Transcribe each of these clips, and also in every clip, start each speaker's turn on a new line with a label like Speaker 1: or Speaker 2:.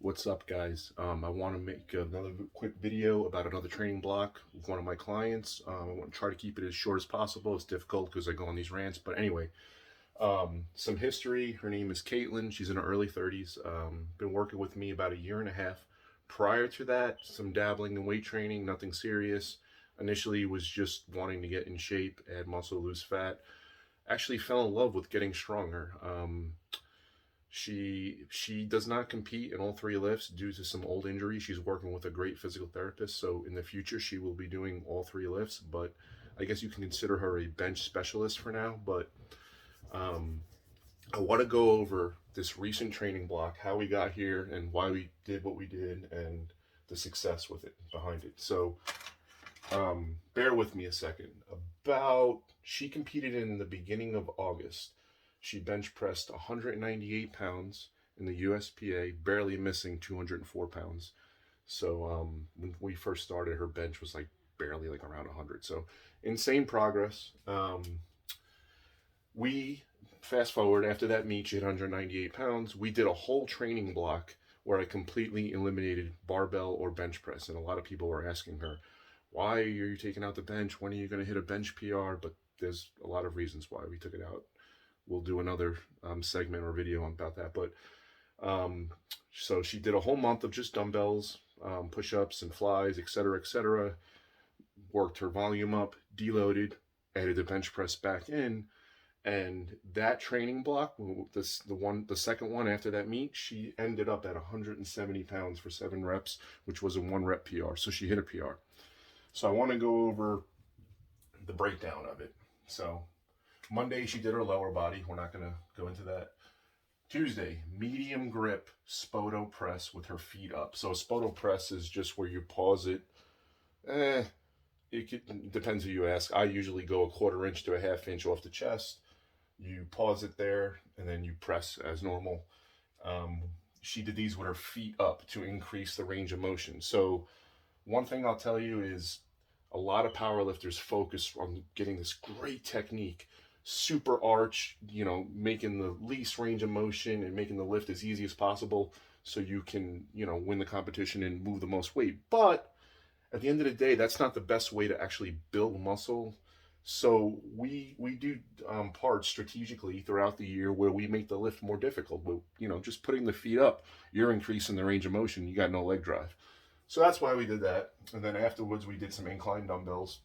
Speaker 1: What's up, guys? I want to make another quick video about another training block with one of my clients. I want to try to keep it as short as possible. It's difficult because I go on these rants, but anyway, some history. Her name is Kaitlinn. She's in her early 30s. Been working with me about a year and a half. Prior to that, some dabbling in weight training, nothing serious. Initially, was just wanting to get in shape, add muscle, lose fat. Actually, fell in love with getting stronger. She does not compete in all three lifts due to some old injuries. She's working with a great physical therapist, so in the future she will be doing all three lifts. But I guess you can consider her a bench specialist for now. But um, I want to go over this recent training block, how we got here, and why we did what we did, and the success with it behind it. So bear with me a second. She competed in the beginning of August. She bench pressed 198 pounds in the USPA, barely missing 204 pounds. So when we first started, her bench was like barely like around 100. So insane progress. We fast forward after that meet, she hit 198 pounds. We did a whole training block where I completely eliminated barbell or bench press. And a lot of people were asking her, why are you taking out the bench? When are you going to hit a bench PR? But there's a lot of reasons why we took it out. We'll do another segment or video about that. But so she did a whole month of just dumbbells, push-ups and flies, etc., etc. Worked her volume up, deloaded, added the bench press back in, and that training block, the second one after that meet, she ended up at 170 pounds for 7 reps, which was a 1 rep PR. So she hit a PR. So I want to go over the breakdown of it. So Monday, she did her lower body. We're not going to go into that. Tuesday, medium grip spoto press with her feet up. So a spoto press is just where you pause it. Depends who you ask. I usually go a 1/4 inch to a 1/2 inch off the chest. You pause it there, and then you press as normal. She did these with her feet up to increase the range of motion. So one thing I'll tell you is a lot of powerlifters focus on getting this great technique, super arch, making the least range of motion and making the lift as easy as possible so you can, win the competition and move the most weight. But at the end of the day, that's not the best way to actually build muscle. So we do parts strategically throughout the year where we make the lift more difficult. But, just putting the feet up, you're increasing the range of motion. You got no leg drive. So that's why we did that. And then afterwards, we did some incline dumbbells.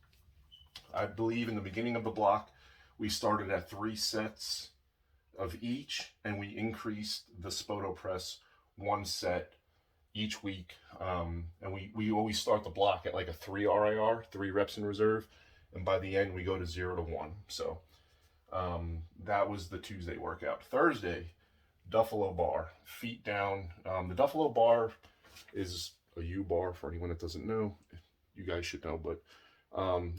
Speaker 1: I believe in the beginning of the block, we started at 3 sets of each, and we increased the spoto press 1 set each week. And we always start the block at like a 3 RIR, 3 reps in reserve. And by the end, we go to 0 to 1. So that was the Tuesday workout. Thursday, Duffalo bar, feet down. The Duffalo bar is a U bar for anyone that doesn't know. You guys should know, but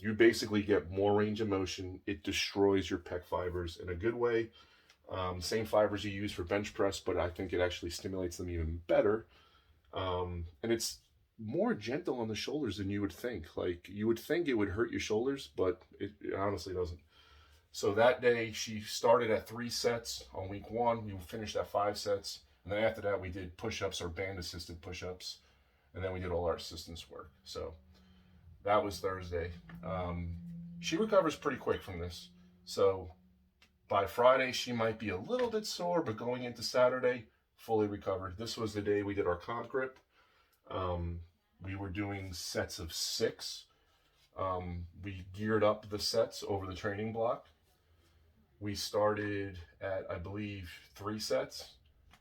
Speaker 1: you basically get more range of motion. It destroys your pec fibers in a good way. Same fibers you use for bench press, but I think it actually stimulates them even better. And it's more gentle on the shoulders than you would think. Like, you would think it would hurt your shoulders, but it honestly doesn't. So that day, she started at 3 sets on week 1. We finished at 5 sets. And then after that, we did push-ups or band-assisted push-ups. And then we did all our assistance work. So that was Thursday. She recovers pretty quick from this. So by Friday, she might be a little bit sore, but going into Saturday, fully recovered. This was the day we did our comp grip. We were doing sets of 6. We geared up the sets over the training block. We started at, I believe, 3 sets,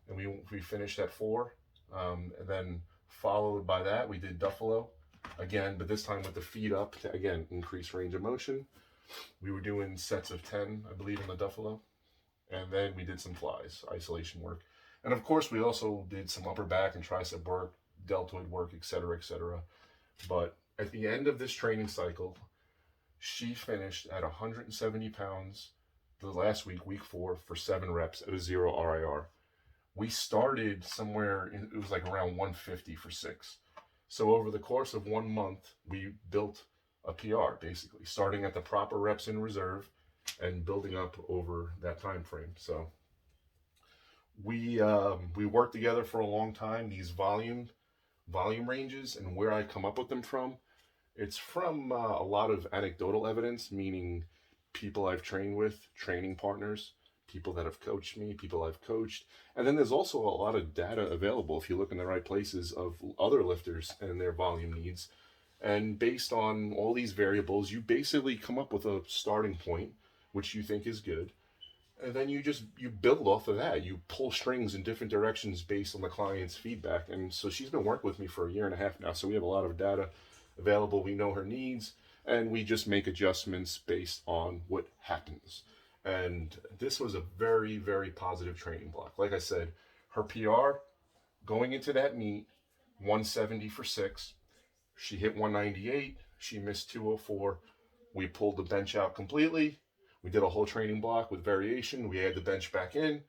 Speaker 1: and we finished at 4. And then followed by that, we did Duffalo again, but this time with the feet up to, again, increase range of motion. We were doing sets of 10, I believe, in the Duffalo. And then we did some flies, isolation work. And of course, we also did some upper back and tricep work, deltoid work, etc., etc. But at the end of this training cycle, she finished at 170 pounds the last week, week 4, for 7 reps at a 0 RIR. We started somewhere, it was like around 150 for 6. So over the course of 1 month, we built a PR, basically, starting at the proper reps in reserve and building up over that time frame. So We worked together for a long time. These volume ranges and where I come up with them from, it's from a lot of anecdotal evidence, meaning people I've trained with, training partners, people that have coached me, people I've coached. And then there's also a lot of data available if you look in the right places of other lifters and their volume needs. And based on all these variables, you basically come up with a starting point, which you think is good. And then you build off of that. You pull strings in different directions based on the client's feedback. And so she's been working with me for a year and a half now. So we have a lot of data available. We know her needs, and we just make adjustments based on what happens. And this was a very, very positive training block. Like I said, her PR going into that meet, 170 for 6. She hit 198. She missed 204. We pulled the bench out completely. We did a whole training block with variation. We add the bench back in.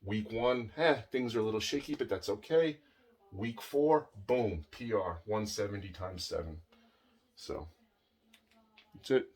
Speaker 1: Week 1, things are a little shaky, but that's okay. Week 4, boom, PR, 170 times 7. So that's it.